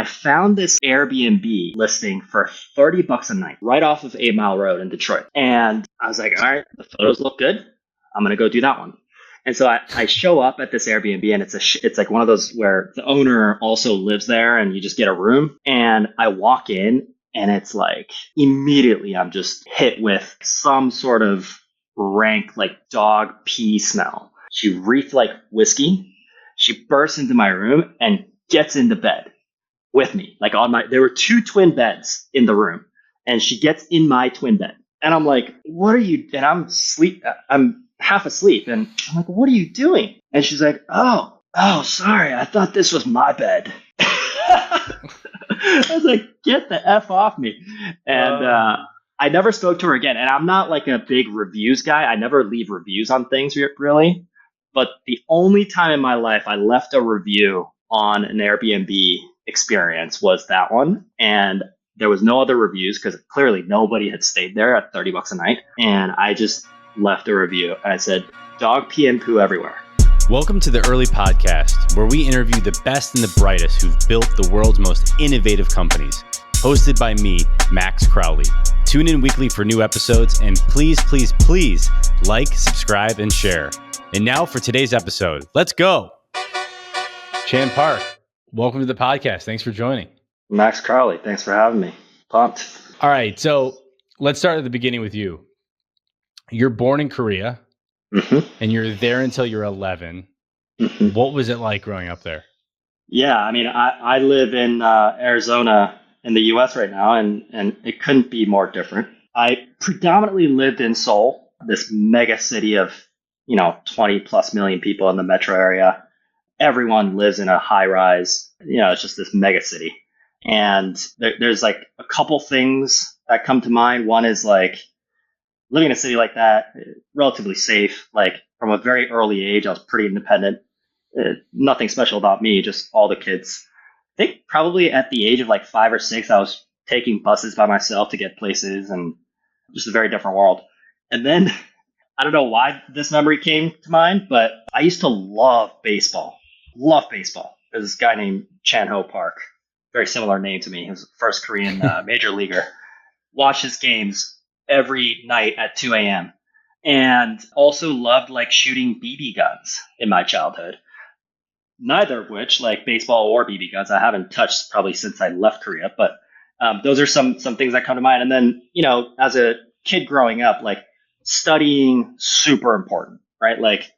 I found this Airbnb listing for $30 a night right off of 8 Mile Road in Detroit. And I was like, all right, the photos look good. I'm going to go do that one. And so I show up at this Airbnb, and it's like one of those where the owner also lives there and you just get a room. And I walk in, and it's like immediately I'm just hit with some sort of rank like dog pee smell. She reeked like whiskey. She bursts into my room and gets into bed with me. Like there were 2 twin beds in the room, and she gets in my twin bed. And I'm like, what are you? And I'm half asleep, and I'm like, what are you doing? And she's like, oh, sorry, I thought this was my bed. I was like, get the F off me. And I never spoke to her again. And I'm not like a big reviews guy. I never leave reviews on things really. But the only time in my life I left a review on an Airbnb experience was that one. And there was no other reviews because clearly nobody had stayed there at $30 a night. And I just left a review. And I said, dog pee and poo everywhere. Welcome to the Early Podcast, where we interview the best and the brightest who've built the world's most innovative companies. Hosted by me, Max Crowley. Tune in weekly for new episodes, and please like, subscribe, and share. And now for today's episode. Let's go. Chan Park, welcome to the podcast. Thanks for joining. Max Crowley, thanks for having me. Pumped. All right, so let's start at the beginning with you. You're born in Korea, and you're there until you're 11. What was it like growing up there? Yeah, I mean, I live in Arizona in the U.S. right now, and it couldn't be more different. I predominantly lived in Seoul, this mega city of 20 plus million people in the metro area. Everyone lives in a high rise. It's just this mega city. And there's like a couple things that come to mind. One is like living in a city like that, relatively safe. Like from a very early age, I was pretty independent. Nothing special about me, just all the kids. I think probably at the age of like 5 or 6, I was taking buses by myself to get places, and just a very different world. And then I don't know why this memory came to mind, but I used to love baseball. There's this guy named Chan Ho Park, very similar name to me. He was the first Korean major leaguer. Watched his games every night at 2 a.m. And also loved like shooting BB guns in my childhood. Neither of which, like baseball or BB guns, I haven't touched probably since I left Korea. But those are some things that come to mind. And then, as a kid growing up, like studying, super important, right? Like,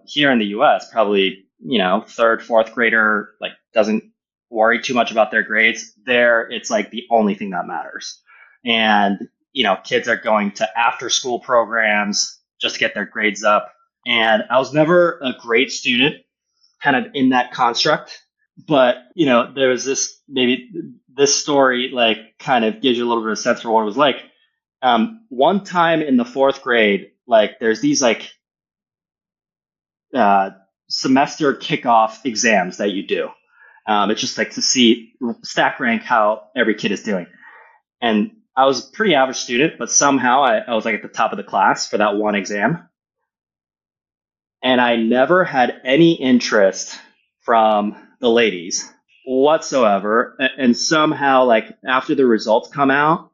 here in the US, probably, 3rd, 4th grader, like doesn't worry too much about their grades. There, it's like the only thing that matters. And, kids are going to after school programs just to get their grades up. And I was never a great student kind of in that construct. But, there was this story like kind of gives you a little bit of a sense for what it was like. One time in the 4th grade, like there's these like semester kickoff exams that you do. It's just like to see stack rank how every kid is doing. And I was a pretty average student, but somehow I was like at the top of the class for that one exam. And I never had any interest from the ladies whatsoever. And somehow, like after the results come out,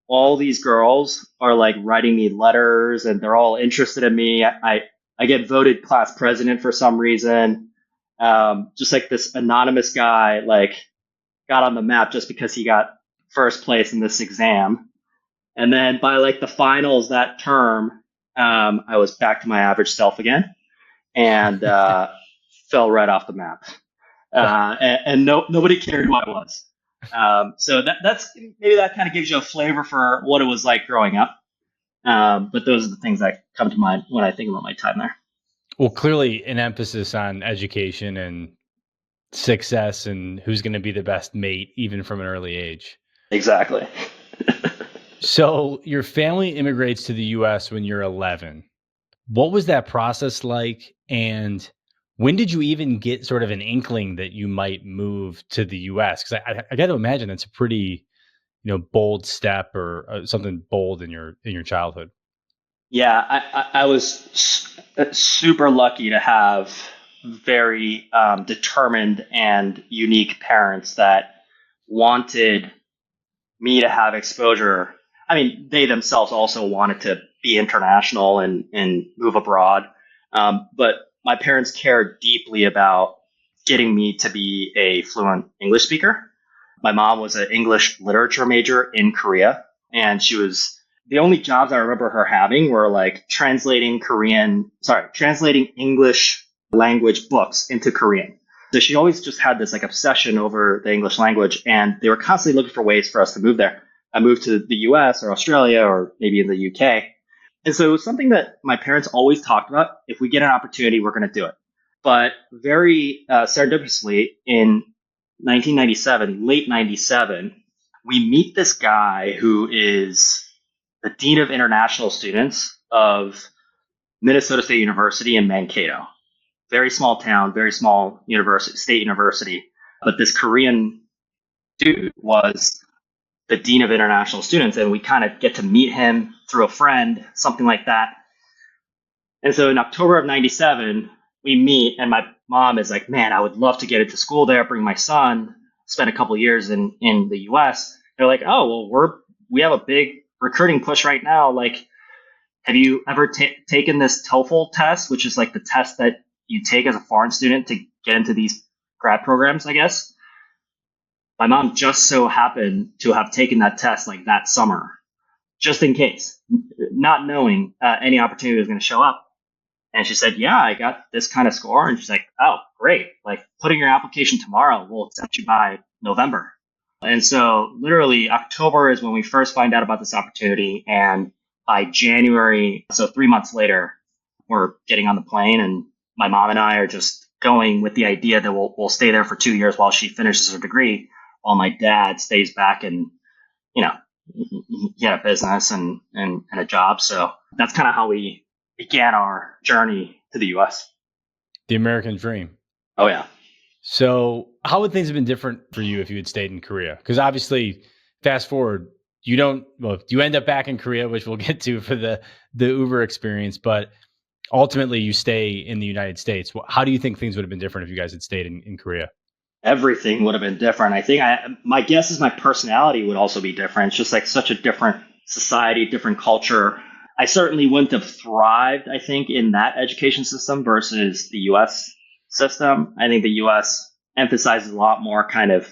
all these girls are like writing me letters, and they're all interested in me. I get voted class president for some reason. Just like this anonymous guy, like got on the map just because he got first place in this exam. And then by like the finals that term, I was back to my average self again, and fell right off the map. And nobody cared who I was. So that's maybe that kind of gives you a flavor for what it was like growing up. But those are the things that come to mind when I think about my time there. Well, clearly an emphasis on education and success and who's going to be the best mate, even from an early age. Exactly. So your family immigrates to the U.S. when you're 11. What was that process like? And when did you even get sort of an inkling that you might move to the U.S.? Because I got to imagine it's a pretty, bold step or something bold in your childhood. Yeah, I was super lucky to have very determined and unique parents that wanted me to have exposure. I mean, they themselves also wanted to be international and move abroad. But my parents cared deeply about getting me to be a fluent English speaker. My mom was an English literature major in Korea, and the only jobs I remember her having were like translating English language books into Korean. So she always just had this like obsession over the English language, and they were constantly looking for ways for us to move there. I moved to the US or Australia or maybe in the UK. And so it was something that my parents always talked about. If we get an opportunity, we're going to do it. But very serendipitously in 1997, late 97, we meet this guy who is the Dean of International Students of Minnesota State University in Mankato. Very small town, very small university, state university. But this Korean dude was the Dean of International Students, and we kind of get to meet him through a friend, something like that. And so in October of 97, we meet, and my mom is like, man, I would love to get into school there, bring my son, spend a couple of years in the US. They're like, oh, well, we have a big recruiting push right now. Like, have you ever taken this TOEFL test, which is like the test that you take as a foreign student to get into these grad programs, I guess? My mom just so happened to have taken that test like that summer, just in case, not knowing any opportunity was going to show up. And she said, yeah, I got this kind of score. And she's like, oh, great. Like, put in your application tomorrow. We'll accept you by November. And so literally October is when we first find out about this opportunity. And by January, so 3 months later, we're getting on the plane, and my mom and I are just going with the idea that we'll stay there for 2 years while she finishes her degree, while my dad stays back and, you know, he had a business and a job. So that's kind of how we began our journey to the US. The American dream. Oh, yeah. So how would things have been different for you if you had stayed in Korea? Because obviously, fast forward, you end up back in Korea, which we'll get to for the Uber experience, but ultimately you stay in the United States. How do you think things would have been different if you guys had stayed in Korea? Everything would have been different. I think my guess is my personality would also be different. It's just like such a different society, different culture. I certainly wouldn't have thrived, I think, in that education system versus the US system. I think the US emphasizes a lot more kind of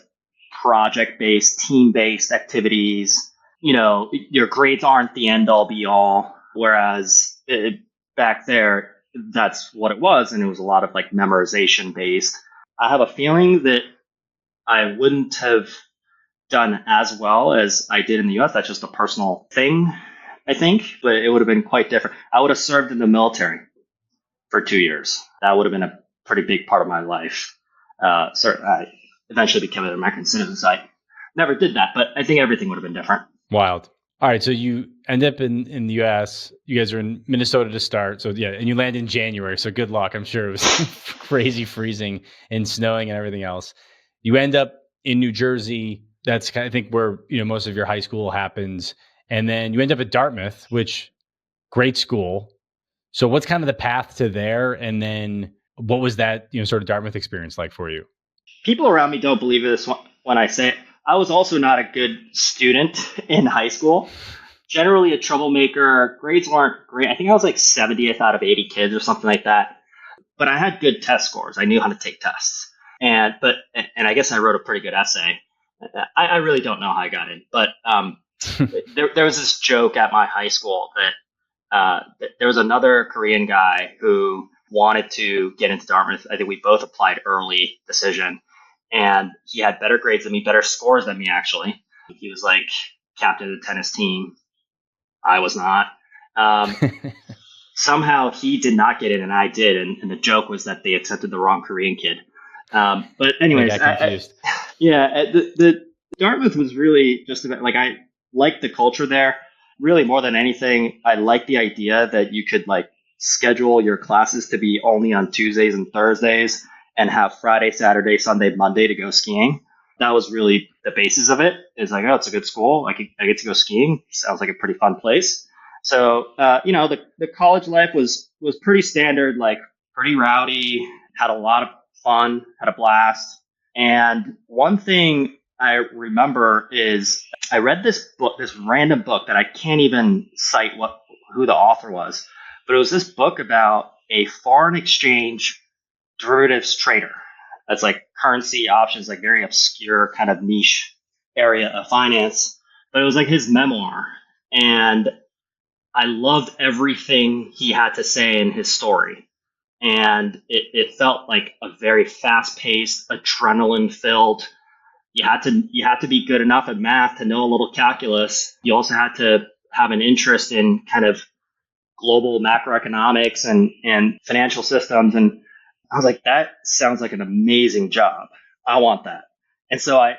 project-based, team-based activities. You know, your grades aren't the end-all be-all, whereas back there, that's what it was, and it was a lot of like memorization-based. I have a feeling that I wouldn't have done as well as I did in the US. That's just a personal thing, I think, but it would have been quite different. I would have served in the military for 2 years. That would have been a pretty big part of my life. Certainly, I eventually became an American citizen, so I never did that, but I think everything would have been different. Wild. All right, so you end up in the US. You guys are in Minnesota to start. So yeah, and you land in January. So good luck. I'm sure it was crazy freezing and snowing and everything else. You end up in New Jersey. That's kind of, I think, where most of your high school happens. And then you end up at Dartmouth, which great school. So what's kind of the path to there? And then what was that sort of Dartmouth experience like for you? People around me don't believe this when I say it. I was also not a good student in high school. Generally a troublemaker. Grades weren't great. I think I was like 70th out of 80 kids or something like that. But I had good test scores. I knew how to take tests. And I guess I wrote a pretty good essay. I really don't know how I got in. But there was this joke at my high school that there was another Korean guy who wanted to get into Dartmouth. I think we both applied early decision. And he had better grades than me, better scores than me, actually. He was like captain of the tennis team. I was not. Somehow he did not get in and I did. And the joke was that they accepted the wrong Korean kid. But anyways, the Dartmouth was really just about like, I liked the culture there really more than anything. I liked the idea that you could like schedule your classes to be only on Tuesdays and Thursdays, and have Friday, Saturday, Sunday, Monday to go skiing. That was really the basis of it. It's like, oh, it's a good school. I get to go skiing. Sounds like a pretty fun place. So, the college life was pretty standard, like pretty rowdy, had a lot of fun, had a blast. And one thing I remember is I read this book, this random book that I can't even cite who the author was, but it was this book about a foreign exchange derivatives trader. That's like currency options, like very obscure kind of niche area of finance. But it was like his memoir. And I loved everything he had to say in his story. And it felt like a very fast paced, adrenaline filled. You had to be good enough at math to know a little calculus. You also had to have an interest in kind of global macroeconomics and financial systems. And I was like, that sounds like an amazing job. I want that. And so I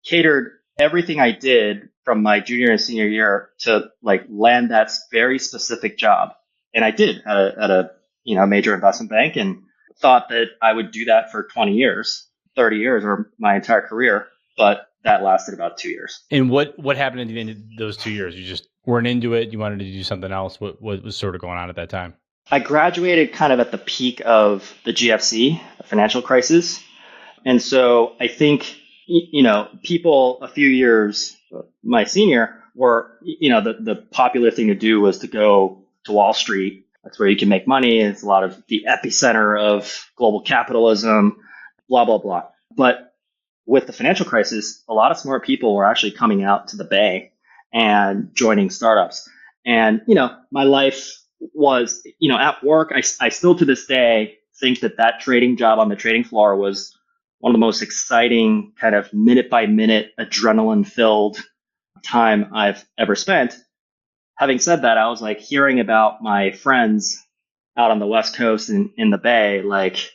catered everything I did from my junior and senior year to like land that very specific job. And I did at a major investment bank, and thought that I would do that for 20 years, 30 years, or my entire career. But that lasted about 2 years. And what happened at the end of those 2 years? You just weren't into it. You wanted to do something else. What was sort of going on at that time? I graduated kind of at the peak of the GFC, the financial crisis. And so I think, people a few years, my senior, were, the popular thing to do was to go to Wall Street. That's where you can make money. It's a lot of the epicenter of global capitalism, blah, blah, blah. But with the financial crisis, a lot of smart people were actually coming out to the Bay and joining startups. And, my life was, at work, I still to this day think that trading job on the trading floor was one of the most exciting kind of minute by minute adrenaline filled time I've ever spent. Having said that, I was like hearing about my friends out on the West Coast in the Bay, like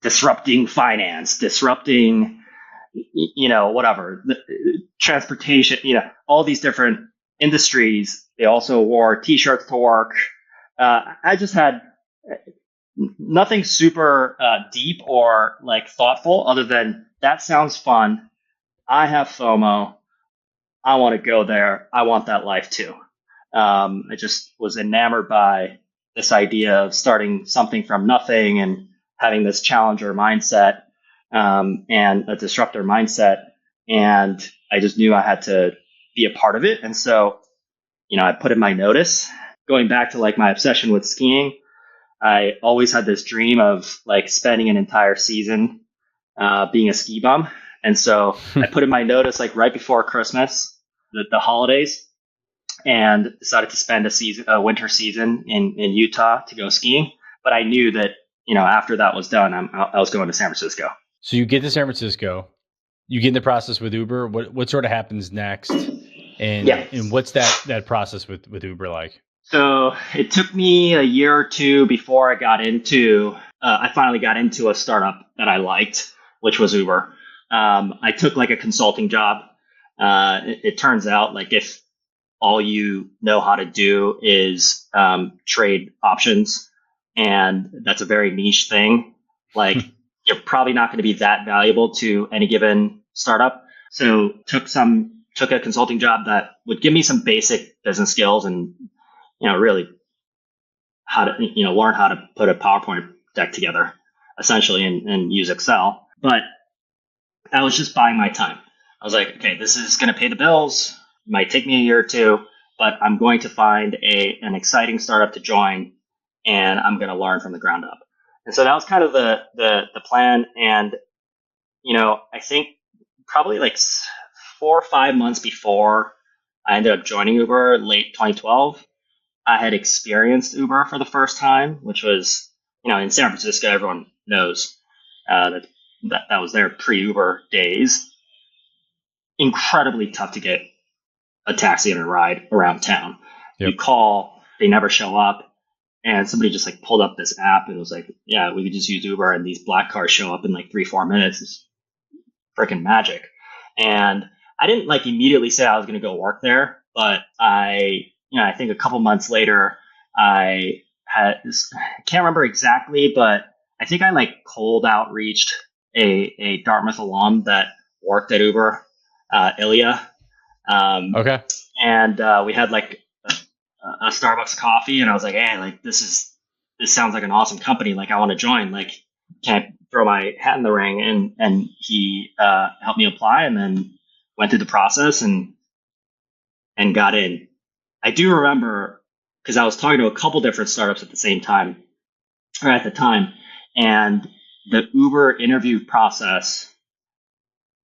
disrupting finance, disrupting, whatever, transportation, all these different industries. They also wore t-shirts to work. I just had nothing super deep or like thoughtful other than that sounds fun. I have FOMO. I want to go there. I want that life too. I just was enamored by this idea of starting something from nothing and having this challenger mindset and a disruptor mindset. And I just knew I had to be a part of it. And so, I put in my notice. Going back to like my obsession with skiing, I always had this dream of like spending an entire season being a ski bum. And so I put in my notice like right before Christmas, the holidays, and decided to spend a winter season in Utah to go skiing. But I knew that, after that was done, I was going to San Francisco. So you get to San Francisco, you get in the process with Uber. What sort of happens next? And what's that process with Uber like? So it took me a year or two before I finally got into a startup that I liked, which was Uber. I took like a consulting job. It turns out like if all you know how to do is trade options, and that's a very niche thing, like you're probably not going to be that valuable to any given startup. So took a consulting job that would give me some basic business skills and really how to, learn how to put a PowerPoint deck together, essentially, and use Excel. But I was just buying my time. I was like, okay, this is going to pay the bills. It might take me a year or two, but I'm going to find an exciting startup to join, and I'm going to learn from the ground up. And so that was kind of the plan. And, I think probably like 4 or 5 months before I ended up joining Uber, late 2012, I had experienced Uber for the first time, which was, in San Francisco, everyone knows that was their pre-Uber days. Incredibly tough to get a taxi and a ride around town. Yep. You call, they never show up, and somebody just like pulled up this app and was like, yeah, we could just use Uber, and these black cars show up in like 3-4 minutes. It's freaking magic. And I didn't like immediately say I was going to go work there, but I think a couple months later, I can't remember exactly, but I think I like cold outreached a Dartmouth alum that worked at Uber, Ilya. Okay. And we had like a Starbucks coffee, and I was like, hey, like this sounds like an awesome company. Like I want to join. Like can I throw my hat in the ring? And he helped me apply, and then went through the process and got in. I do remember because I was talking to a couple different startups at the same time, or at the time, and the Uber interview process,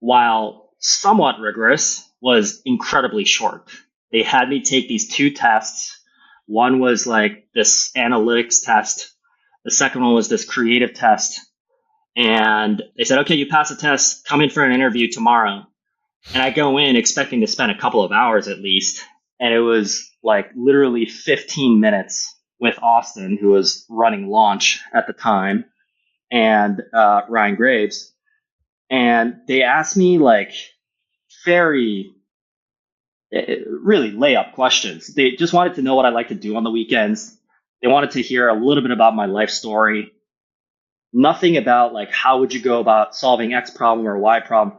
while somewhat rigorous, was incredibly short. They had me take these two tests. One was like this analytics test. The second one was this creative test. And they said, okay, you passed the test, come in for an interview tomorrow. And I go in expecting to spend a couple of hours at least. And it was like literally 15 minutes with Austin, who was running launch at the time, and Ryan Graves. And they asked me like very, really layup questions. They just wanted to know what I like to do on the weekends. They wanted to hear a little bit about my life story. Nothing about like, how would you go about solving X problem or Y problem?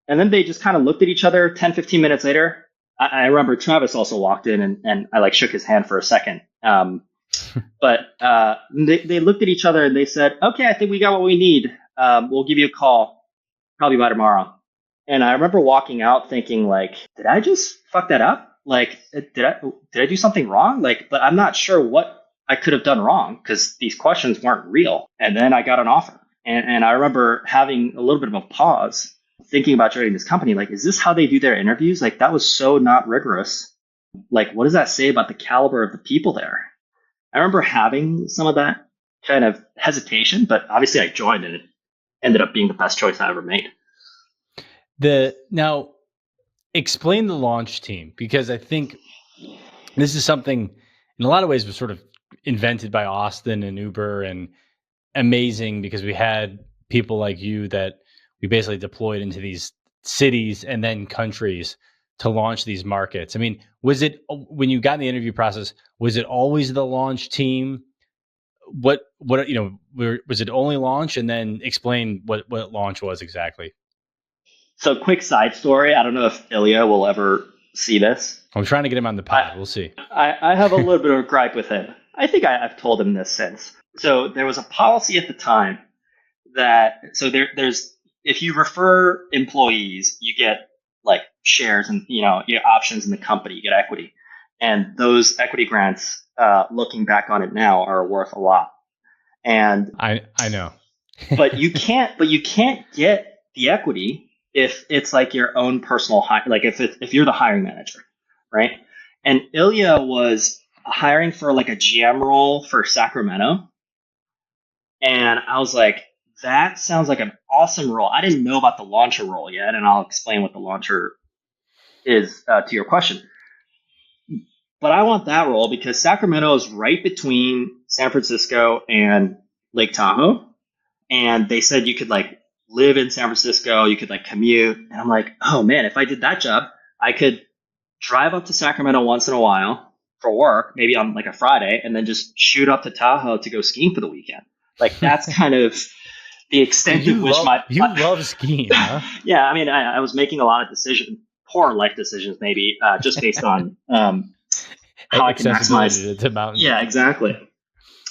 And then they just kind of looked at each other 10, 15 minutes later. I remember Travis also walked in and I like shook his hand for a second. But they looked at each other and they said, okay, I think we got what we need. We'll give you a call probably by tomorrow. And I remember walking out thinking like, did I just fuck that up? Like, did I do something wrong? Like, but I'm not sure what I could have done wrong because these questions weren't real. And then I got an offer. And I remember having a little bit of a pause thinking about joining this company. Like, is this how they do their interviews? Like, that was so not rigorous. Like, what does that say about the caliber of the people there? I remember having some of that kind of hesitation, but obviously I joined and it ended up being the best choice I ever made. Now, explain the launch team, because I think this is something in a lot of ways was sort of invented by Austin and Uber, and amazing because we had people like you that we basically deployed into these cities and then countries to launch these markets. I mean, was it, when you got in the interview process, was it always the launch team? What was it only launch? And then explain what launch was exactly. So quick side story. I don't know if Ilya will ever see this. I'm trying to get him on the pod. We'll see. I have a little bit of a gripe with him. I think I've told him this since. So there was a policy at the time that, so there's, if you refer employees, you get like shares and, you get options in the company, you get equity. And those equity grants, looking back on it now, are worth a lot. And I know. but you can't get the equity if it's like your own personal like if you're the hiring manager, right? And Ilya was hiring for like a GM role for Sacramento, and I was like, that sounds like an awesome role. I didn't know about the launcher role yet, and I'll explain what the launcher is to your question. But I want that role because Sacramento is right between San Francisco and Lake Tahoe, and they said you could like live in San Francisco, you could like commute. And I'm like, oh man, if I did that job, I could drive up to Sacramento once in a while for work, maybe on like a Friday, and then just shoot up to Tahoe to go skiing for the weekend. Like that's kind of the extent of which you love skiing, huh? Yeah, I mean, I was making a lot of poor life decisions, maybe just based on how I can maximize to mountains. Yeah, exactly.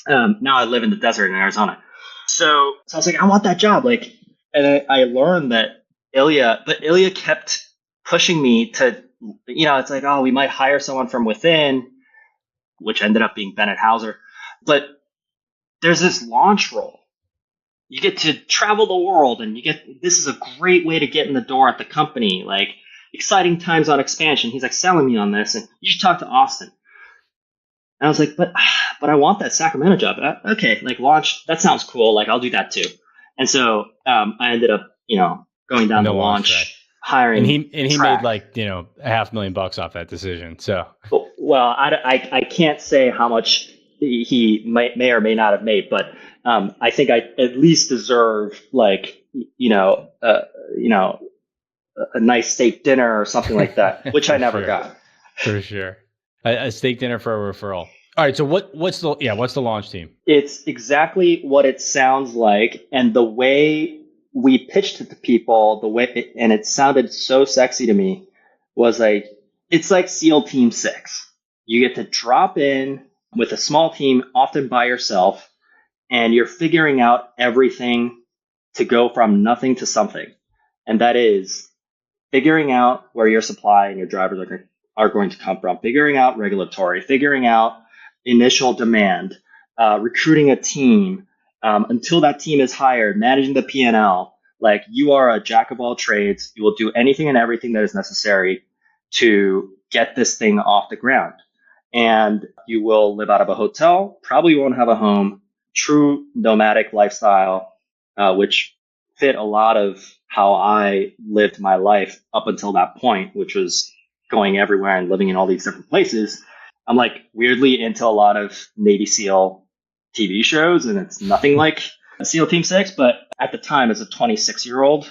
Now I live in the desert in Arizona, so I was like, I want that job, like. And I learned that Ilya kept pushing me to, it's like, oh, we might hire someone from within, which ended up being Bennett Hauser. But there's this launch role. You get to travel the world, and this is a great way to get in the door at the company, like exciting times on expansion. He's like selling me on this, and you should talk to Austin. And I was like, but I want that Sacramento job. Okay, like launch, that sounds cool. Like I'll do that too. And so I ended up, going down the launch, hiring. And he made like, $500,000 off that decision. So, well, I can't say how much he may or may not have made, but I think I at least deserve like, a nice steak dinner or something like that, which I never got. For sure. A steak dinner for a referral. All right. So what's the launch team? It's exactly what it sounds like. And the way we pitched it to people, and it sounded so sexy to me, was like, it's like SEAL Team 6. You get to drop in with a small team, often by yourself, and you're figuring out everything to go from nothing to something. And that is figuring out where your supply and your drivers are going to come from, figuring out regulatory, figuring out initial demand, recruiting a team, until that team is hired, managing the P&L. Like, you are a jack of all trades. You will do anything and everything that is necessary to get this thing off the ground. And you will live out of a hotel, probably won't have a home, true nomadic lifestyle, which fit a lot of how I lived my life up until that point, which was going everywhere and living in all these different places. I'm like weirdly into a lot of Navy SEAL TV shows, and it's nothing like SEAL Team 6, but at the time, as a 26-year-old,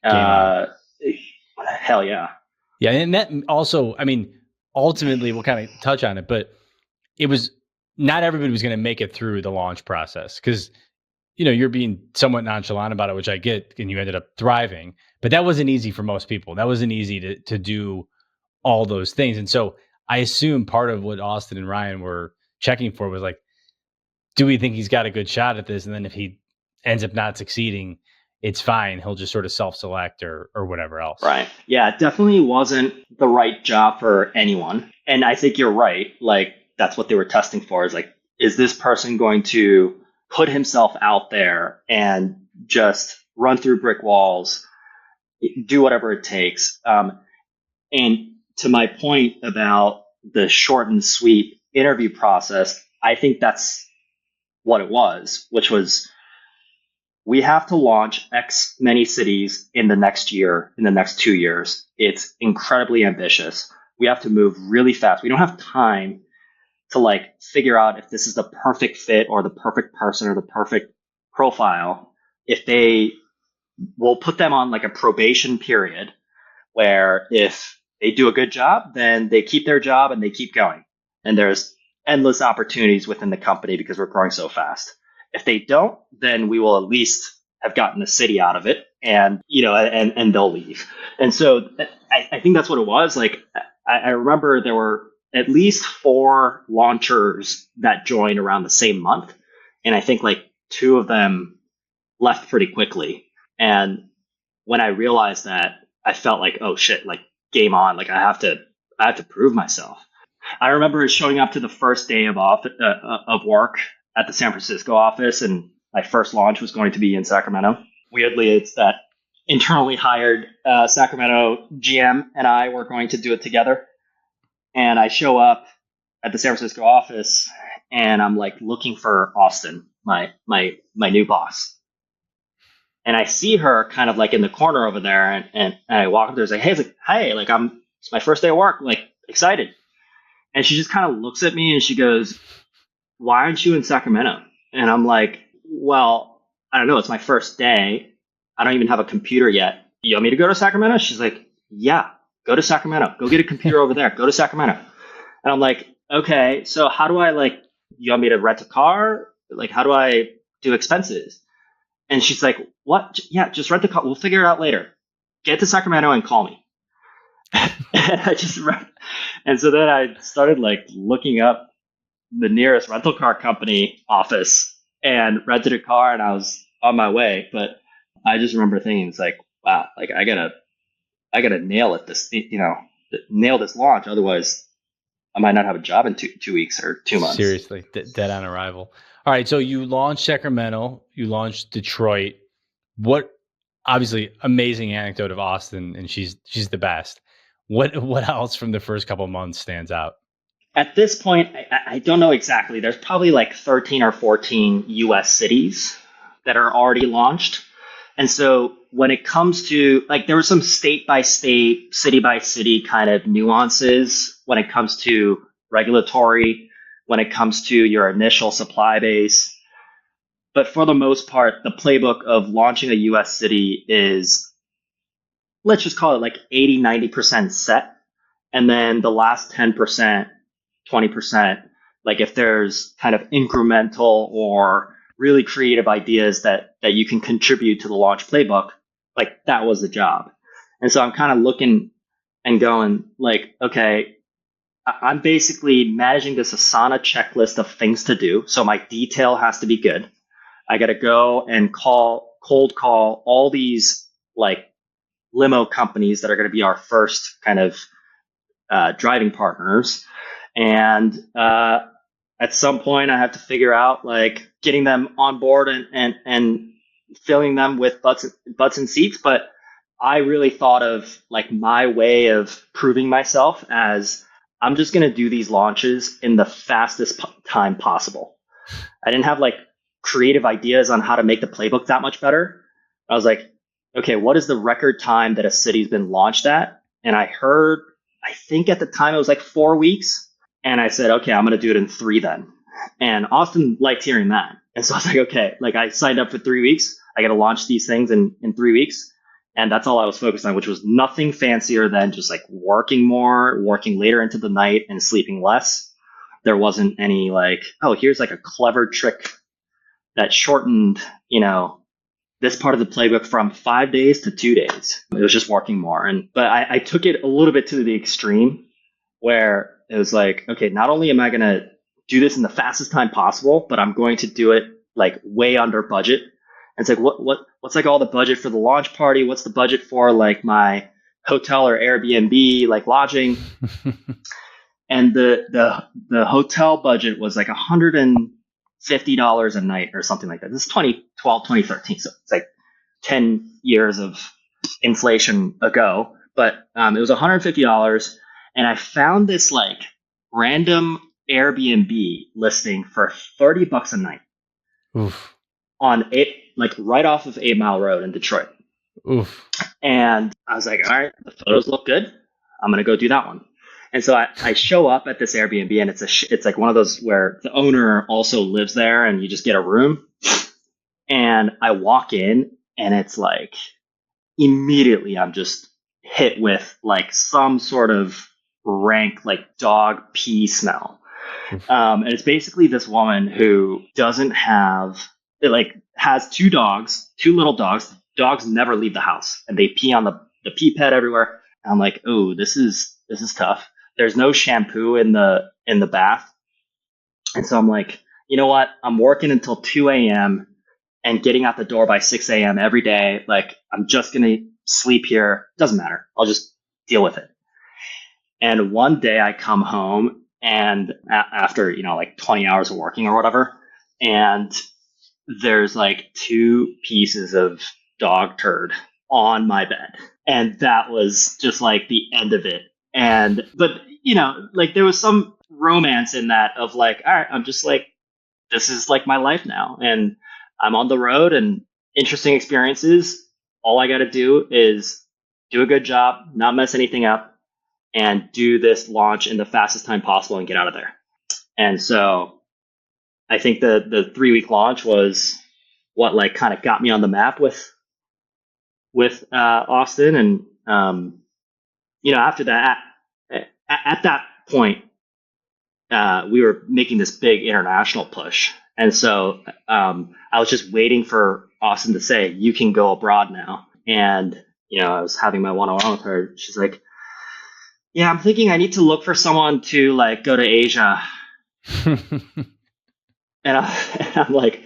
hell yeah. Yeah, and that also, I mean, ultimately, we'll kind of touch on it, but it was not everybody was going to make it through the launch process because, you know, you're being somewhat nonchalant about it, which I get, and you ended up thriving. But that wasn't easy for most people. That wasn't easy to do all those things. And so I assume part of what Austin and Ryan were checking for was like, do we think he's got a good shot at this? And then if he ends up not succeeding, it's fine. He'll just sort of self-select or whatever else. Right. Yeah, it definitely wasn't the right job for anyone. And I think you're right. Like, that's what they were testing for, is like, is this person going to put himself out there and just run through brick walls, do whatever it takes? And to my point about the short and sweet interview process, I think that's what it was, which was, we have to launch X many cities in the next year, in the next 2 years. It's incredibly ambitious. We have to move really fast. We don't have time to like figure out if this is the perfect fit or the perfect person or the perfect profile. If we'll put them on like a probation period where if they do a good job, then they keep their job and they keep going. And there's endless opportunities within the company because we're growing so fast. If they don't, then we will at least have gotten the city out of it, and and they'll leave. And so I think that's what it was. Like, I remember there were at least 4 launchers that joined around the same month, and I think like 2 of them left pretty quickly. And when I realized that, I felt like, oh shit, like game on. Like I have to prove myself. I remember showing up to the first day of work at the San Francisco office, and my first launch was going to be in Sacramento. Weirdly, it's that internally hired Sacramento GM and I were going to do it together. And I show up at the San Francisco office, and I'm like looking for Austin, my new boss. And I see her kind of like in the corner over there, and I walk up there and say, hey, like it's my first day of work, like excited. And she just kind of looks at me and she goes, why aren't you in Sacramento? And I'm like, well, I don't know. It's my first day. I don't even have a computer yet. You want me to go to Sacramento? She's like, yeah, go to Sacramento. Go get a computer over there. Go to Sacramento. And I'm like, okay, so how do I you want me to rent a car? Like, how do I do expenses? And she's like, what? Yeah, just rent the car. We'll figure it out later. Get to Sacramento and call me. And so then I started looking up the nearest rental car company office and rented a car, and I was on my way. But I just remember thinking, it's like, wow, like I gotta nail it nail this launch. Otherwise I might not have a job in two weeks or 2 months. Seriously, dead on arrival. All right. So you launched Sacramento, you launched Detroit. What, obviously amazing anecdote of Austin, and she's the best. What else from the first couple of months stands out? At this point, I don't know exactly. There's probably 13 or 14 US cities that are already launched. And so when it comes to there were some state by state, city by city kind of nuances when it comes to regulatory, when it comes to your initial supply base. But for the most part, the playbook of launching a US city is, let's just call it 80, 90% set. And then the last 10%, 20%, if there's kind of incremental or really creative ideas that you can contribute to the launch playbook, that was the job. And so I'm kind of looking and going okay, I'm basically managing this Asana checklist of things to do. So my detail has to be good. I got to go and cold call all these like limo companies that are going to be our first kind of driving partners. And at some point, I have to figure out like getting them on board and filling them with butts and seats. But I really thought of like my way of proving myself as I'm just going to do these launches in the fastest time possible. I didn't have like creative ideas on how to make the playbook that much better. I was like, okay, what is the record time that a city's been launched at? And I think at the time it was like 4 weeks. And I said, okay, I'm going to do it in 3 then. And Austin liked hearing that. And so I was like, okay, like I signed up for 3 weeks. I got to launch these things in 3 weeks. And that's all I was focused on, which was nothing fancier than just like working more, working later into the night and sleeping less. There wasn't any like, oh, here's like a clever trick that shortened, this part of the playbook from 5 days to 2 days. It was just working more. But I took it a little bit to the extreme where it was like, okay, not only am I going to do this in the fastest time possible, but I'm going to do it like way under budget. And it's like, what's like all the budget for the launch party? What's the budget for like my hotel or Airbnb, like lodging? And the hotel budget was like $150 a night or something like that. This is 2012, 2013. So it's like 10 years of inflation ago, but it was $150. And I found this like random Airbnb listing for $30 a night. Oof. On like right off of 8 Mile Road in Detroit. Oof. And I was like, all right, the photos look good. I'm going to go do that one. And so I show up at this Airbnb, and it's like one of those where the owner also lives there and you just get a room. And I walk in, and it's like immediately I'm just hit with like some sort of rank like dog pee smell. And it's basically this woman who doesn't have, it like has 2 dogs, 2 little dogs. Dogs never leave the house, and they pee on the pee pad everywhere. And I'm like, oh, this is tough. There's no shampoo in the bath. And so I'm like, you know what? I'm working until 2 a.m. and getting out the door by 6 a.m. every day. Like, I'm just going to sleep here. Doesn't matter. I'll just deal with it. And one day I come home and after, like 20 hours of working or whatever, and there's like 2 pieces of dog turd on my bed. And that was just like the end of it. But like there was some romance in that of like, all right, I'm just like, this is like my life now. And I'm on the road and interesting experiences. All I got to do is do a good job, not mess anything up, and do this launch in the fastest time possible and get out of there. And so I think the 3-week launch was what like kind of got me on the map with Austin. And, after that, at that point, we were making this big international push. And so I was just waiting for Austin to say, you can go abroad now. And, I was having my one-on-one with her. She's like, yeah, I'm thinking I need to look for someone to like go to Asia. And I'm like,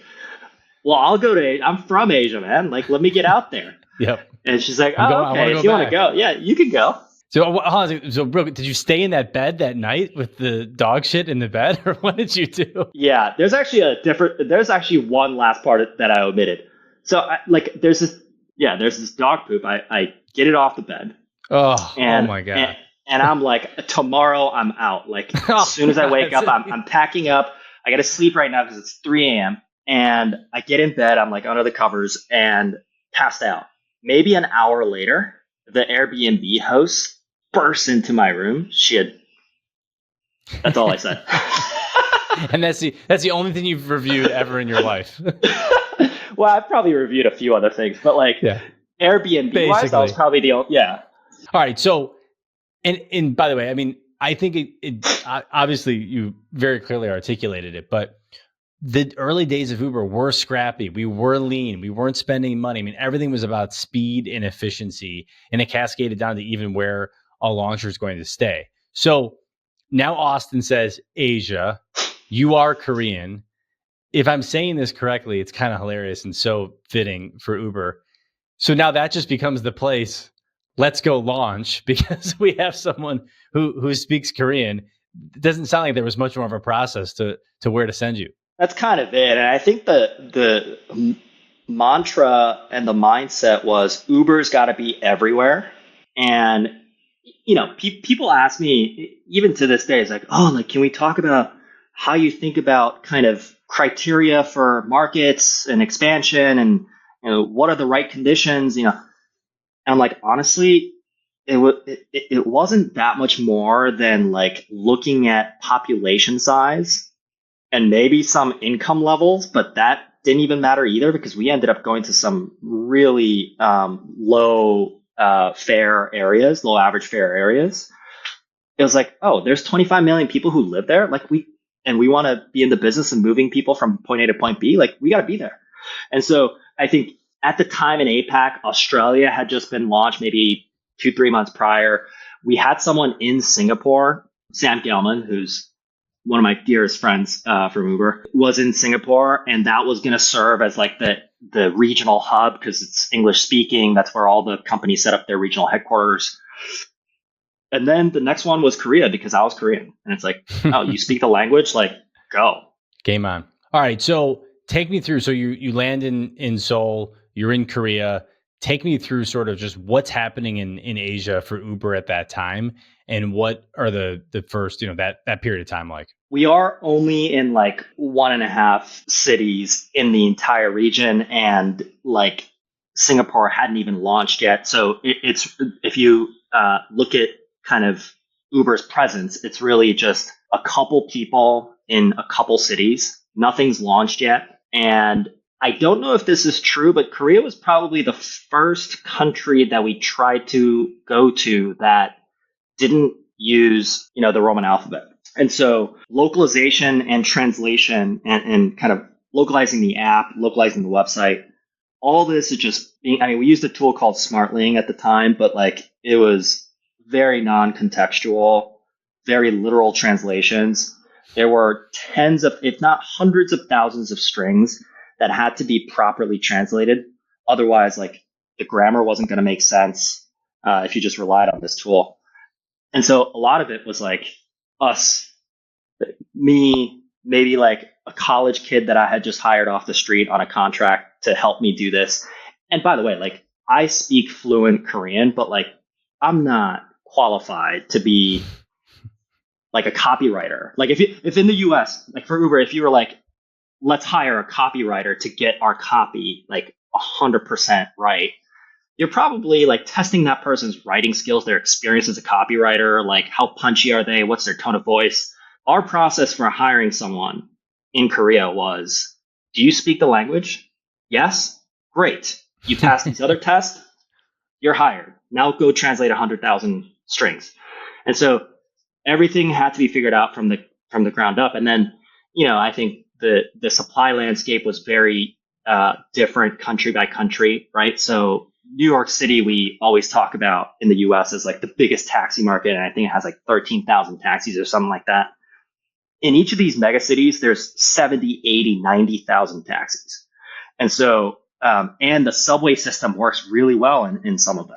well, I'll go to, I'm from Asia, man. Like, let me get out there. Yep. And she's like, oh, okay, if you want to go, yeah, you can go. So, bro, did you stay in that bed that night with the dog shit in the bed, or what did you do? Yeah, there's actually one last part that I omitted. So, there's this dog poop. I get it off the bed. Oh my God. And I'm like, tomorrow I'm out. Like, as soon as I wake up, I'm packing up. I got to sleep right now because it's 3 a.m. And I get in bed. I'm like under the covers and passed out. Maybe an hour later, the Airbnb host burst into my room. That's all I said. And that's the only thing you've reviewed ever in your life. Well, I've probably reviewed a few other things, but like Airbnb wise, that was probably the only, yeah. All right. So, and by the way, I mean, I think it obviously you very clearly articulated it, but the early days of Uber were scrappy. We were lean. We weren't spending money. I mean, everything was about speed and efficiency, and it cascaded down to even where a launcher is going to stay. So now Austin says Asia. You are Korean. If I'm saying this correctly, it's kind of hilarious and so fitting for Uber. So now that just becomes the place. Let's go launch because we have someone who speaks Korean. It doesn't sound like there was much more of a process to where to send you. That's kind of it. And I think the mantra and the mindset was Uber's got to be everywhere. And, people ask me, even to this day, it's like, oh, like, can we talk about how you think about kind of criteria for markets and expansion and, what are the right conditions, And I'm like, honestly, it wasn't that much more than like looking at population size and maybe some income levels, but that didn't even matter either because we ended up going to some really low average fare areas. It was like, oh, there's 25 million people who live there. Like we want to be in the business of moving people from point A to point B. Like we got to be there. And so I think at the time in APAC, Australia had just been launched maybe 2-3 months prior. We had someone in Singapore, Sam Gelman, who's one of my dearest friends from Uber, was in Singapore, and that was going to serve as like the regional hub because it's English speaking. That's where all the companies set up their regional headquarters. And then the next one was Korea because I was Korean. And it's like, oh, you speak the language? Like, go. Game on. All right. So take me through. So you land in Seoul, you're in Korea. Take me through sort of just what's happening in Asia for Uber at that time and what are the first, that period of time like? We are only in like 1.5 cities in the entire region, and like Singapore hadn't even launched yet. So it's if you look at kind of Uber's presence, it's really just a couple people in a couple cities. Nothing's launched yet. And I don't know if this is true, but Korea was probably the first country that we tried to go to that didn't use, the Roman alphabet. And so localization and translation and kind of localizing the app, localizing the website, all this is just we used a tool called SmartLing at the time, but like it was very non-contextual, very literal translations. There were tens of, if not hundreds of thousands of strings that had to be properly translated. Otherwise, like the grammar wasn't going to make sense if you just relied on this tool. And so a lot of it was like me, maybe like a college kid that I had just hired off the street on a contract to help me do this. And by the way, like I speak fluent Korean, but like I'm not qualified to be like a copywriter. Like if in the US, like for Uber, if you were like, let's hire a copywriter to get our copy like 100% right, you're probably like testing that person's writing skills, their experience as a copywriter, like how punchy are they, what's their tone of voice. Our process for hiring someone in Korea was, do you speak the language? Yes? Great. You pass these other tests, you're hired. Now go translate 100,000 strings. And so everything had to be figured out from the ground up. And then, I think the supply landscape was very different country by country, right? So New York City, we always talk about in the US as like the biggest taxi market. And I think it has like 13,000 taxis or something like that. In each of these mega cities, there's 70, 80, 90,000 taxis. And so, and the subway system works really well in some of them.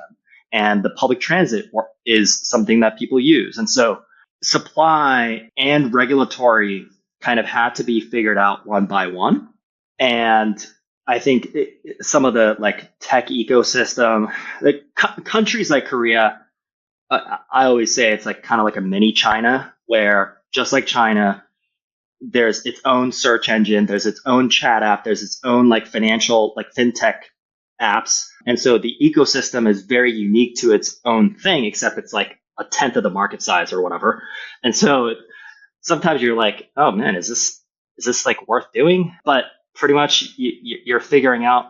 And the public transit is something that people use. And so supply and regulatory kind of had to be figured out one by one. And I think some of the like tech ecosystem, like countries like Korea, I always say it's like kind of like a mini China, where just like China, there's its own search engine, there's its own chat app, there's its own like financial, like fintech apps. And so the ecosystem is very unique to its own thing, except it's like a tenth of the market size or whatever. And so sometimes you're like, oh man, is this like worth doing? But pretty much you're figuring out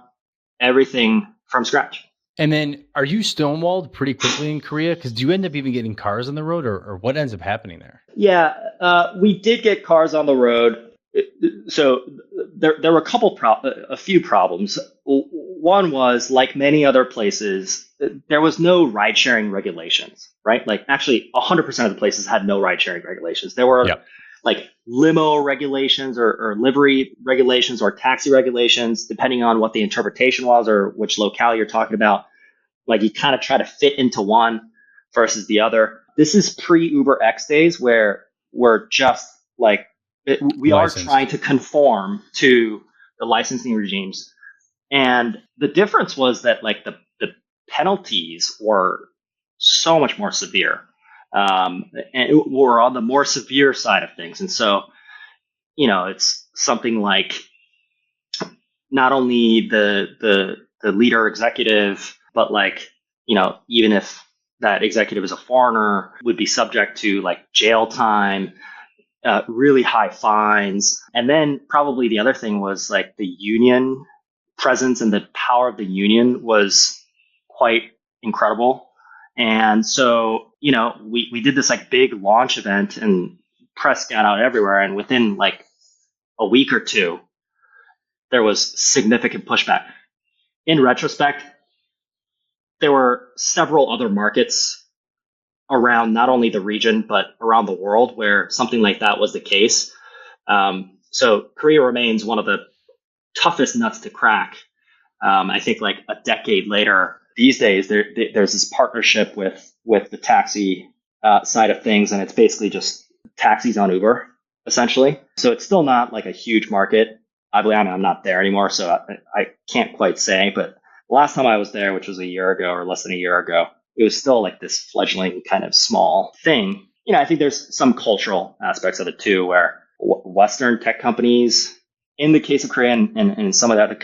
everything from scratch. And then are you stonewalled pretty quickly in Korea? Because do you end up even getting cars on the road or what ends up happening there? Yeah, we did get cars on the road. So there were a few problems. One was, like many other places, there was no ride sharing regulations, right? Like actually 100% of the places had no ride sharing regulations. There were Yep. like limo regulations or livery regulations or taxi regulations, depending on what the interpretation was or which locale you're talking about. Like you kind of try to fit into one versus the other. This is pre Uber X days where we're just like, we are trying Licensed. to conform to the licensing regimes. And the difference was that like the penalties were so much more severe, and were on the more severe side of things. And so, it's something like not only the leader executive, but like, even if that executive is a foreigner, would be subject to like jail time, really high fines. And then probably the other thing was like the union presence and the power of the union was quite incredible. And so, we did this like big launch event and press got out everywhere. And within like a week or two, there was significant pushback. In retrospect, there were several other markets around not only the region, but around the world where something like that was the case. So Korea remains one of the toughest nuts to crack. I think like a decade later, these days, there's this partnership with the taxi side of things, and it's basically just taxis on Uber, essentially. So it's still not like a huge market. I believe I'm not there anymore, so I can't quite say. But last time I was there, which was a year ago or less than a year ago, it was still like this fledgling kind of small thing. I think there's some cultural aspects of it too, where Western tech companies, in the case of Korea and in some of the other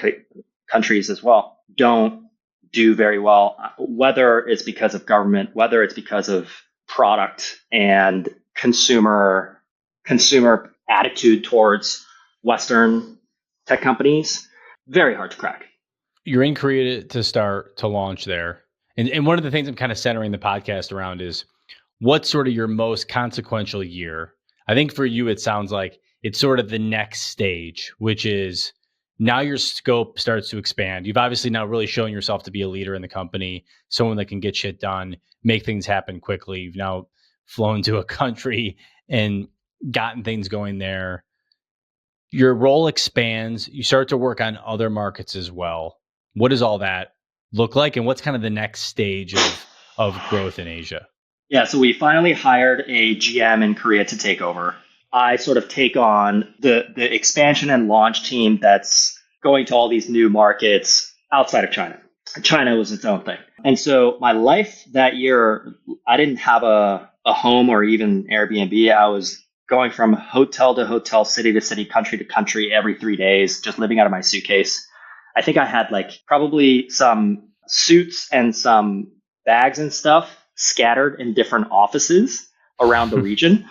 countries as well, don't do very well, whether it's because of government, whether it's because of product and consumer attitude towards Western tech companies. Very hard to crack. You're in Korea to start to launch there. And one of the things I'm kind of centering the podcast around is what's sort of your most consequential year? I think for you, it sounds like it's sort of the next stage, which is now your scope starts to expand. You've obviously now really shown yourself to be a leader in the company, someone that can get shit done, make things happen quickly. You've now flown to a country and gotten things going there. Your role expands. You start to work on other markets as well. What does all that look like? And what's kind of the next stage of growth in Asia? Yeah, so we finally hired a GM in Korea to take over. I sort of take on the expansion and launch team that's going to all these new markets outside of China. China was its own thing. And so my life that year, I didn't have a home or even Airbnb. I was going from hotel to hotel, city to city, country to country every 3 days, just living out of my suitcase. I think I had like probably some suits and some bags and stuff scattered in different offices around the region.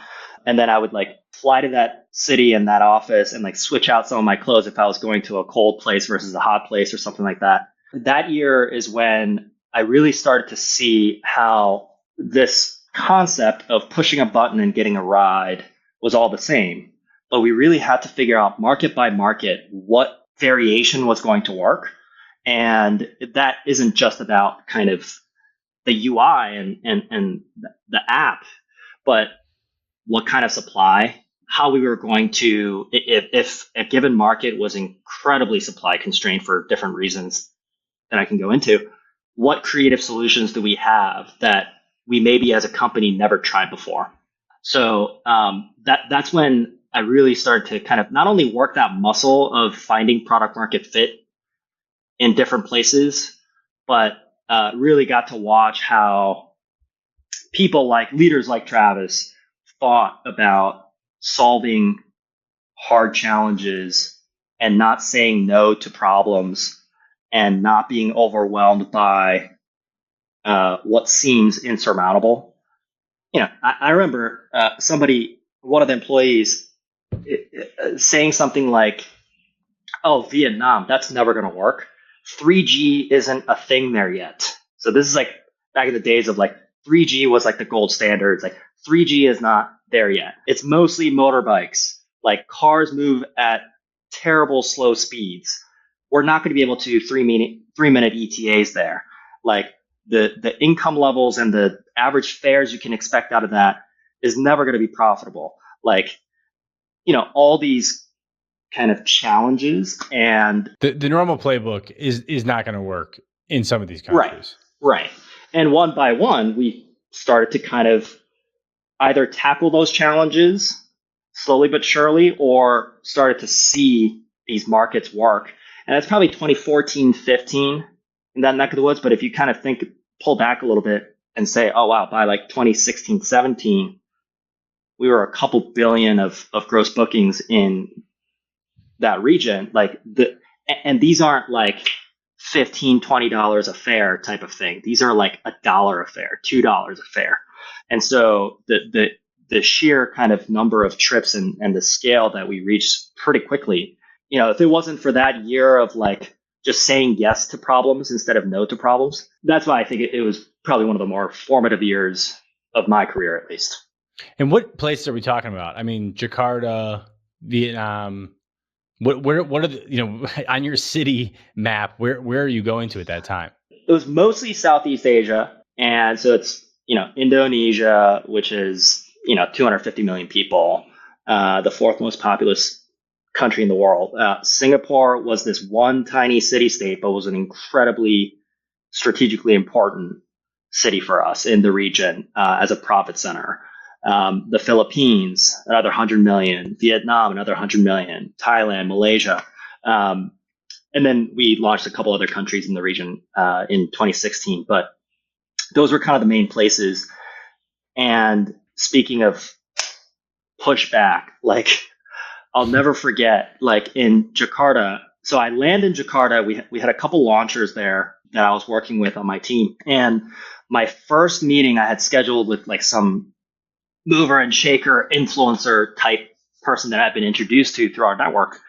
And then I would like fly to that city and that office and like switch out some of my clothes if I was going to a cold place versus a hot place or something like that. That year is when I really started to see how this concept of pushing a button and getting a ride was all the same. But we really had to figure out market by market what variation was going to work. And that isn't just about kind of the UI and the app, but what kind of supply, how we were going to, if a given market was incredibly supply constrained for different reasons that I can go into, what creative solutions do we have that we maybe as a company never tried before? So that's when I really started to kind of not only work that muscle of finding product market fit in different places, but really got to watch how people like leaders like Travis thought about solving hard challenges and not saying no to problems and not being overwhelmed by what seems insurmountable. I remember one of the employees saying something like, "Oh, Vietnam, that's never going to work. 3G isn't a thing there yet." So this is like back in the days of like 3G was like the gold standard. It's like 3G is not there yet. It's mostly motorbikes. like cars move at terrible slow speeds. We're not going to be able to do 3 minute ETAs there. Like the income levels and the average fares you can expect out of that is never going to be profitable. Like, all these kind of challenges, and the normal playbook is not going to work in some of these countries. Right. And one by one, we started to kind of either tackle those challenges slowly but surely, or started to see these markets work. And that's probably 2014, 15 in that neck of the woods. But if you kind of pull back a little bit and say, oh, wow, by like 2016, 17, we were a couple billion of gross bookings in that region. And these aren't like $15, $20 a fare type of thing. These are like $1 a fare, $2 a fare. And so the sheer kind of number of trips and the scale that we reached pretty quickly, if it wasn't for that year of like just saying yes to problems instead of no to problems, that's why I think it was probably one of the more formative years of my career, at least. And what places are we talking about? I mean, Jakarta, Vietnam. Where are the, on your city map, where are you going to at that time? It was mostly Southeast Asia. And so it's, Indonesia, which is, 250 million people, the fourth most populous country in the world. Singapore was this one tiny city state, but was an incredibly strategically important city for us in the region as a profit center. The Philippines, another 100 million, Vietnam, another 100 million, Thailand, Malaysia. And then we launched a couple other countries in the region in 2016, but those were kind of the main places. And speaking of pushback, like I'll never forget, like in Jakarta. So I land in Jakarta. We had a couple launchers there that I was working with on my team. And my first meeting I had scheduled with like some mover and shaker influencer type person that I've been introduced to through our network.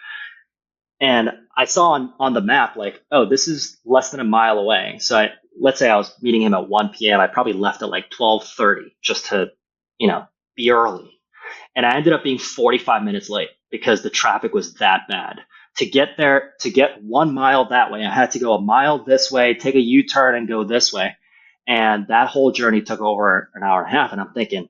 And I saw on the map, like, oh, this is less than a mile away. So let's say I was meeting him at 1 p.m. I probably left at like 12:30 just to, be early. And I ended up being 45 minutes late because the traffic was that bad. To get there, to get 1 mile that way, I had to go a mile this way, take a U-turn and go this way. And that whole journey took over an hour and a half. And I'm thinking,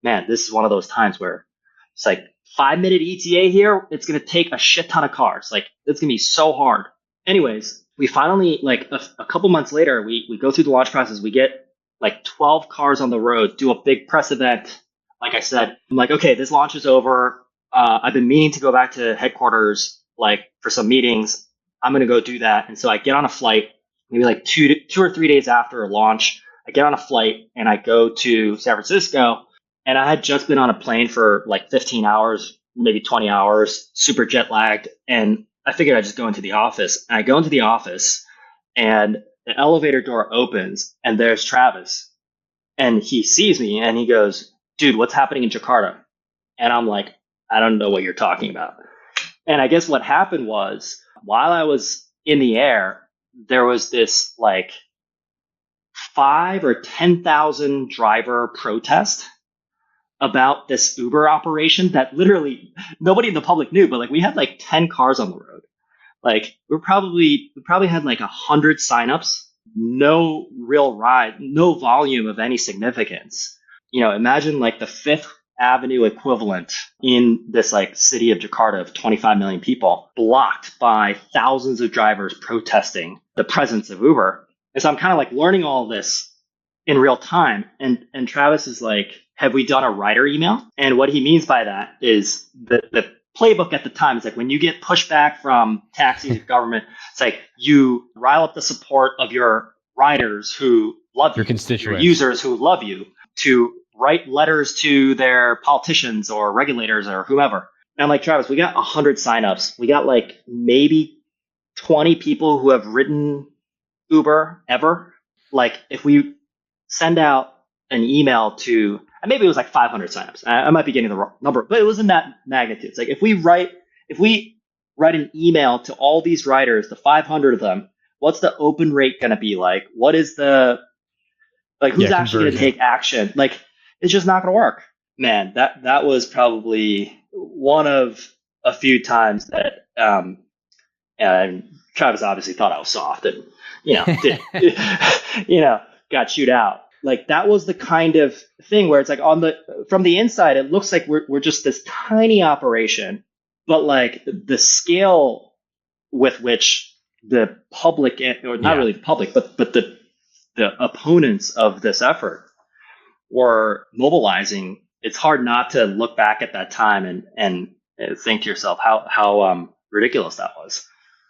man, this is one of those times where it's like 5-minute ETA here. It's going to take a shit ton of cars. Like it's going to be so hard. Anyways, we finally, like a couple months later, we go through the launch process. We get like 12 cars on the road, do a big press event. Like I said, I'm like, okay, this launch is over. I've been meaning to go back to headquarters, like for some meetings. I'm going to go do that. And so I get on a flight, maybe like two or 3 days after launch. I get on a flight and I go to San Francisco. And I had just been on a plane for like 15 hours, maybe 20 hours, super jet lagged. And I figured I'd just go into the office. And I go into the office and the elevator door opens and there's Travis. And he sees me and he goes, dude, what's happening in Jakarta? And I'm like, I don't know what you're talking about. And I guess what happened was while I was in the air, there was this like 5 or 10,000 driver protest about this Uber operation that literally nobody in the public knew, but like we had like 10 cars on the road. Like we probably had like 100 signups, no real ride, no volume of any significance. Imagine like the Fifth Avenue equivalent in this like city of Jakarta of 25 million people, blocked by thousands of drivers protesting the presence of Uber. And so I'm kind of like learning all this in real time. And Travis is like, have we done a rider email? And what he means by that is the playbook at the time is like when you get pushback from taxis or government, it's like you rile up the support of your riders who love your you, constituents, your users who love you, to write letters to their politicians or regulators or whomever. And I'm like, Travis, we got 100 signups. We got like maybe 20 people who have ridden Uber ever. Like if we send out an email to, and maybe it was like 500 signups. I might be getting the wrong number, but it was in that magnitude. It's like if we write an email to all these writers, the 500 of them, what's the open rate going to be like? What is the, like, who's actually going to take action? Like, it's just not going to work. Man, that was probably one of a few times that and Travis obviously thought I was soft and did got chewed out. Like that was the kind of thing where it's like from the inside it looks like we're just this tiny operation, but like the scale with which the public, or not really the public, but the opponents of this effort were mobilizing, it's hard not to look back at that time and think to yourself how ridiculous that was.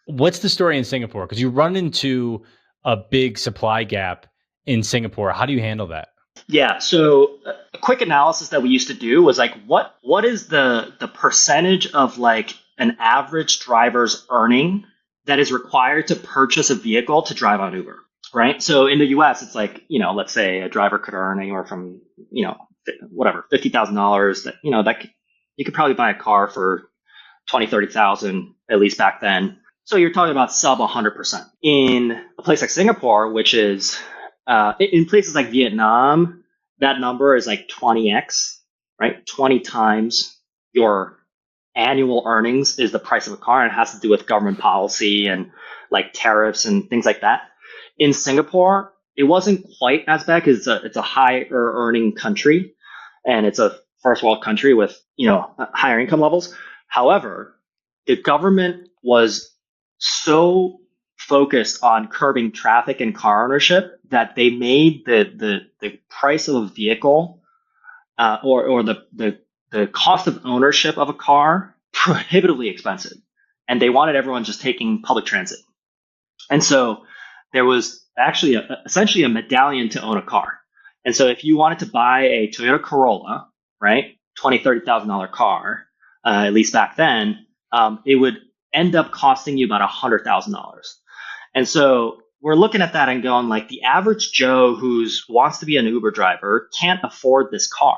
What's the story in Singapore? Because you run into a big supply gap in Singapore. How do you handle that? Yeah, so a quick analysis that we used to do was like, what is the percentage of like an average driver's earning that is required to purchase a vehicle to drive on Uber, right? So in the US, it's like, let's say a driver could earn anywhere from, whatever, $50,000 that, that you could probably buy a car for 20, 30,000, at least back then. So you're talking about sub 100%. In a place like Singapore, which is, in places like Vietnam, that number is like 20x, right? 20 times your annual earnings is the price of a car, and it has to do with government policy and like tariffs and things like that. In Singapore, it wasn't quite as bad because it's a higher earning country, and it's a first world country with higher income levels. However, the government was so focused on curbing traffic and car ownership that they made the price of a vehicle or the cost of ownership of a car prohibitively expensive, and they wanted everyone just taking public transit. And so there was actually essentially a medallion to own a car. And so if you wanted to buy a Toyota Corolla, right, $20,000, $30,000 car, at least back then, it would end up costing you about $100,000. And so we're looking at that and going like, the average Joe who's wants to be an Uber driver can't afford this car,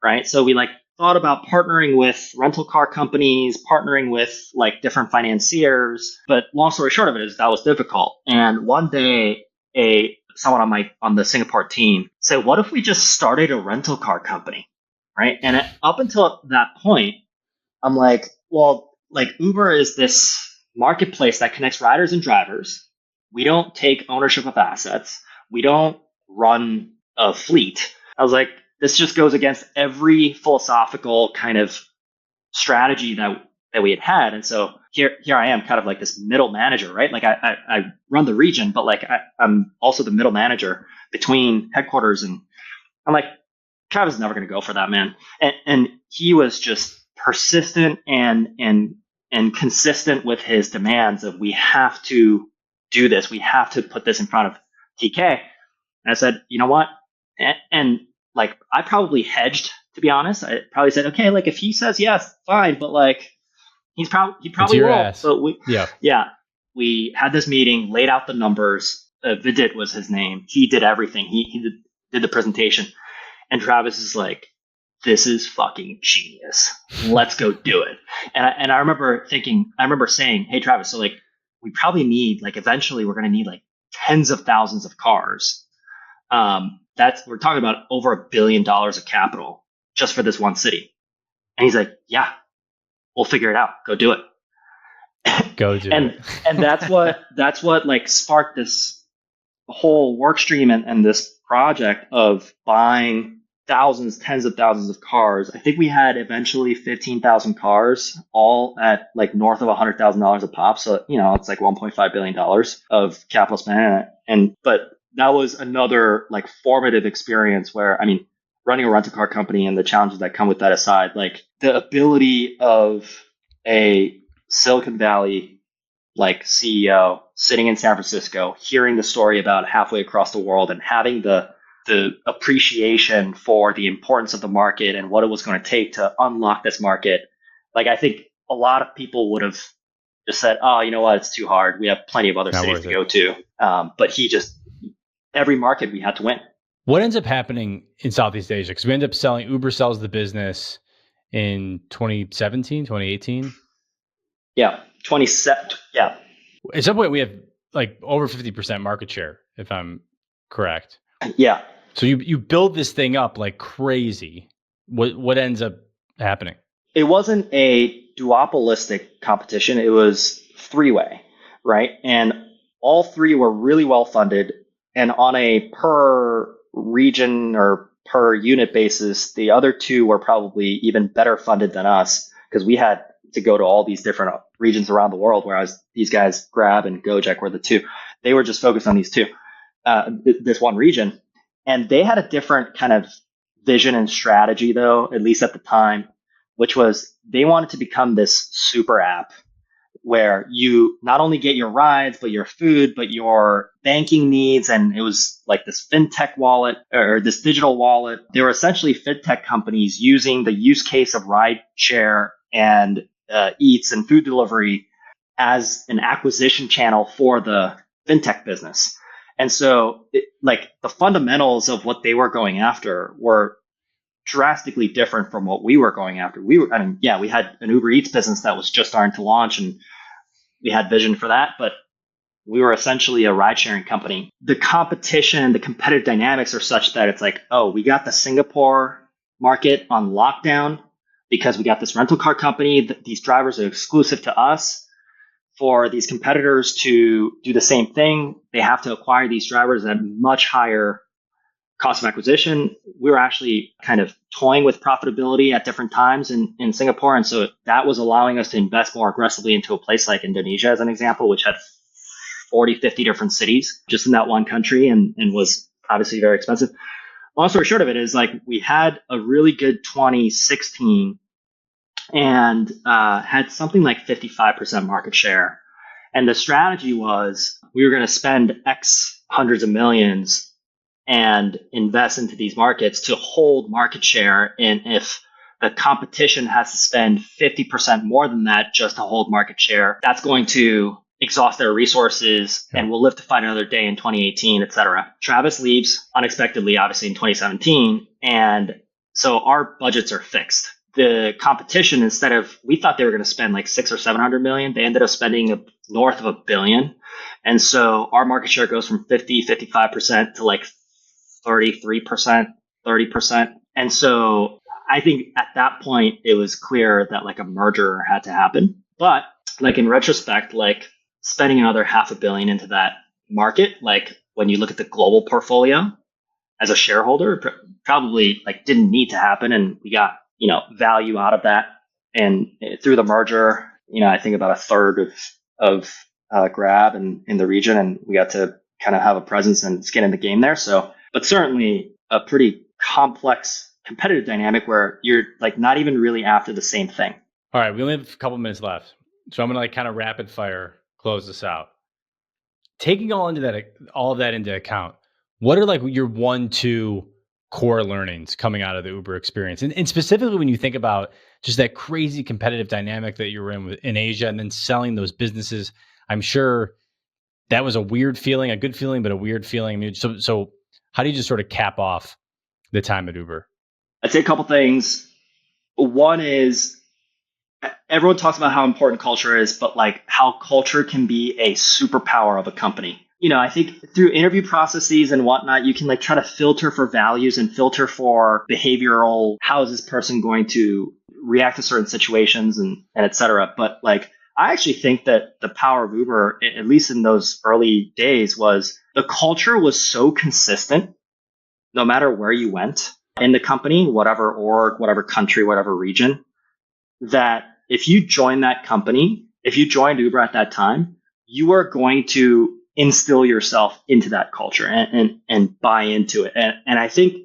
right? So we like thought about partnering with rental car companies, partnering with like different financiers. But long story short of it is that was difficult. And one day, someone on the Singapore team said, "What if we just started a rental car company?" Right? And up until that point, I'm like, well, like Uber is this marketplace that connects riders and drivers. We don't take ownership of assets. We don't run a fleet. I was like, this just goes against every philosophical kind of strategy that we had. And so here I am, kind of like this middle manager, right? Like I run the region, but like I'm also the middle manager between headquarters. And I'm like, Travis is never going to go for that, man. And he was just persistent and consistent with his demands of, we have to do this. We have to put this in front of TK. And I said, you know what? And like, I probably hedged, to be honest. I probably said, okay, like if he says yes, fine. But like, he probably won't. Ass. But we had this meeting, laid out the numbers. Vidit was his name. He did everything. He did the presentation. And Travis is like, this is fucking genius. Let's go do it. And I remember saying, hey, Travis, so like, we probably need, like, eventually we're going to need like tens of thousands of cars. We're talking about over $1 billion of capital just for this one city. And he's like, yeah, we'll figure it out. Go do it. Go do it. And that's what like sparked this whole work stream and this project of buying tens of thousands of cars. I think we had eventually 15,000 cars, all at like north of $100,000 a pop. So, it's like $1.5 billion of capital spent. But that was another like formative experience where, I mean, running a rental car company and the challenges that come with that aside, like the ability of a Silicon Valley like CEO sitting in San Francisco, hearing the story about halfway across the world and having the appreciation for the importance of the market and what it was going to take to unlock this market. Like, I think a lot of people would have just said, oh, you know what? It's too hard. We have plenty of other cities to go to. But every market we had to win. What ends up happening in Southeast Asia? Because we end up selling, Uber sells the business in 2017, 2018. Yeah. 27. Yeah. At some point we have like over 50% market share, if I'm correct. Yeah. So you build this thing up like crazy. What ends up happening? It wasn't a duopolistic competition. It was three-way, right? And all three were really well funded. And on a per region or per unit basis, the other two were probably even better funded than us because we had to go to all these different regions around the world, whereas these guys, Grab and Gojek, were the two. They were just focused on these two, this one region. And they had a different kind of vision and strategy, though, at least at the time, which was they wanted to become this super app where you not only get your rides, but your food, but your banking needs. And it was like this fintech wallet or this digital wallet. They were essentially fintech companies using the use case of ride share and eats and food delivery as an acquisition channel for the fintech business. And so like the fundamentals of what they were going after were drastically different from what we were going after. We had an Uber Eats business that was just starting to launch and we had vision for that, but we were essentially a ride sharing company. The competition, the competitive dynamics are such that it's like, oh, we got the Singapore market on lockdown because we got this rental car company. These drivers are exclusive to us. For these competitors to do the same thing, they have to acquire these drivers at much higher cost of acquisition. We were actually kind of toying with profitability at different times in Singapore. And so that was allowing us to invest more aggressively into a place like Indonesia, as an example, which had 40, 50 different cities just in that one country and was obviously very expensive. Long story short of it is like we had a really good 2016 and had something like 55% market share. And the strategy was we were going to spend X hundreds of millions and invest into these markets to hold market share. And if the competition has to spend 50% more than that just to hold market share, that's going to exhaust their resources and we'll live to fight another day in 2018, et cetera. Travis leaves unexpectedly, obviously in 2017. And so our budgets are fixed. The competition, we thought they were going to spend like 600 or 700 million. They ended up spending north of $1 billion. And so our market share goes from 55% to like 33%, 30%. And so I think at that point, it was clear that like a merger had to happen. But like in retrospect, like spending another $500 million into that market, like when you look at the global portfolio as a shareholder, probably like didn't need to happen. And we got, value out of that. And through the merger, I think about a third of Grab in the region, and we got to kind of have a presence and skin in the game there. So, but certainly a pretty complex competitive dynamic where you're like not even really after the same thing. All right, we only have a couple minutes left, so I'm gonna like kind of rapid fire close this out. Taking all of that into account, what are like your 1-2 core learnings coming out of the Uber experience? And specifically when you think about just that crazy competitive dynamic that you were in Asia and then selling those businesses, I'm sure that was a weird feeling, a good feeling, but a weird feeling. I mean, so how do you just sort of cap off the time at Uber? I'd say a couple things. One is everyone talks about how important culture is, but like how culture can be a superpower of a company. I think through interview processes and whatnot, you can like try to filter for values and filter for behavioral, how is this person going to react to certain situations and et cetera. But like, I actually think that the power of Uber, at least in those early days, was the culture was so consistent, no matter where you went in the company, whatever org, whatever country, whatever region, that if you joined that company, if you joined Uber at that time, you are going to instill yourself into that culture and buy into it. And I think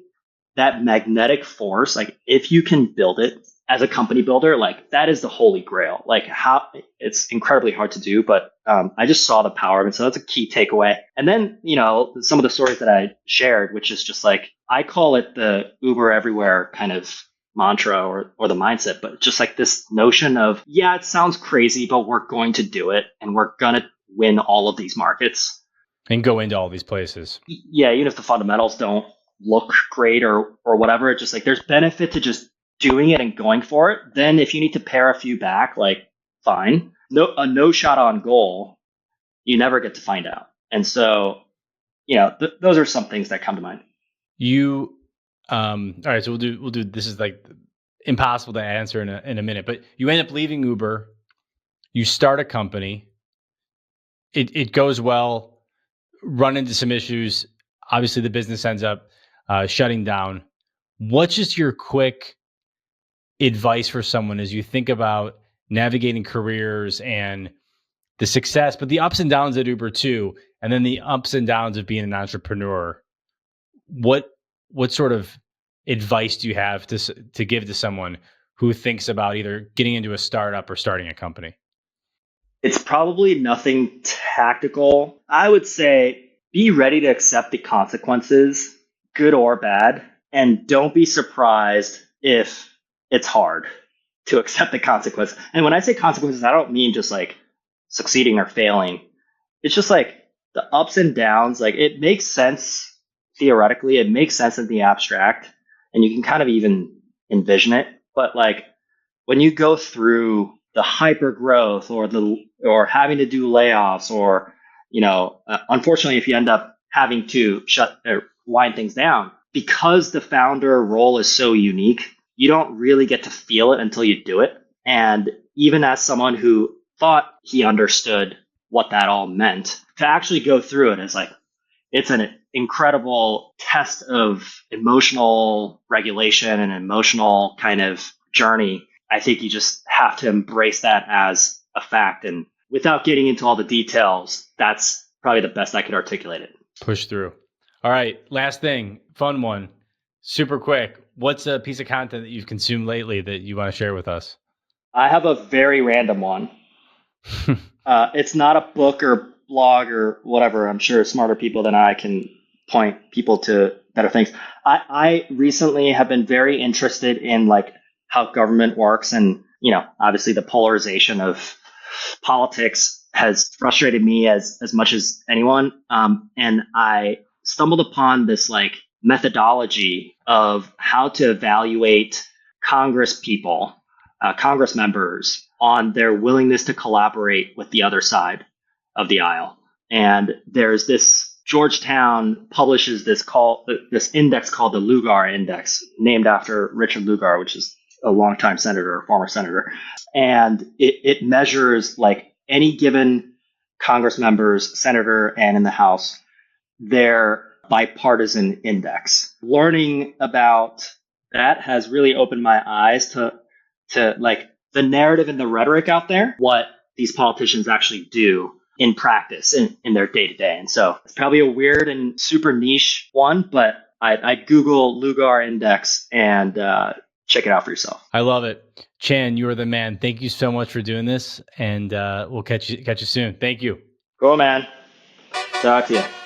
that magnetic force, like if you can build it as a company builder, like that is the holy grail. Like how it's incredibly hard to do, but I just saw the power of it. So that's a key takeaway. And then, some of the stories that I shared, which is just like, I call it the Uber everywhere kind of mantra or the mindset, but just like this notion of, yeah, it sounds crazy, but we're going to do it and we're going to win all of these markets and go into all these places. Yeah, even if the fundamentals don't look great or whatever, it's just like there's benefit to just doing it and going for it. Then if you need to pare a few back, like fine. No shot on goal, you never get to find out. And so, those are some things that come to mind. All right, so we'll do. This is like impossible to answer in a minute, but you end up leaving Uber. You start a company. It goes well. Run into some issues. Obviously, the business ends up shutting down. What's just your quick advice for someone as you think about navigating careers and the success, but the ups and downs at Uber too, and then the ups and downs of being an entrepreneur? What sort of advice do you have to give to someone who thinks about either getting into a startup or starting a company? It's probably nothing tactical. I would say be ready to accept the consequences, good or bad, and don't be surprised if it's hard to accept the consequences. And when I say consequences, I don't mean just like succeeding or failing. It's just like the ups and downs. Like it makes sense theoretically, it makes sense in the abstract, and you can kind of even envision it. But like when you go through the hyper growth or having to do layoffs or unfortunately if you end up having to shut or wind things down because the founder role is so unique, you don't really get to feel it until you do it. And even as someone who thought he understood what that all meant, to actually go through it is like it's an incredible test of emotional regulation and emotional kind of journey. I think you just have to embrace that as a fact. And without getting into all the details, that's probably the best I could articulate it. Push through. All right. Last thing, fun one, super quick. What's a piece of content that you've consumed lately that you want to share with us? I have a very random one. It's not a book or blog or whatever. I'm sure smarter people than I can point people to better things. I recently have been very interested in like how government works, and obviously the polarization of politics has frustrated me as much as anyone. And I stumbled upon this like methodology of how to evaluate Congress members on their willingness to collaborate with the other side of the aisle. And there's this Georgetown publishes this index called the Lugar Index, named after Richard Lugar, which is a longtime senator, a former senator. And it measures like any given Congress member's senator and in the House, their bipartisan index. Learning about that has really opened my eyes to like the narrative and the rhetoric out there, what these politicians actually do in practice in their day to day. And so it's probably a weird and super niche one, but I'd Google Lugar Index and check it out for yourself. I love it. Chan, you are the man. Thank you so much for doing this, and we'll catch you soon. Thank you. Cool, man. Talk to you.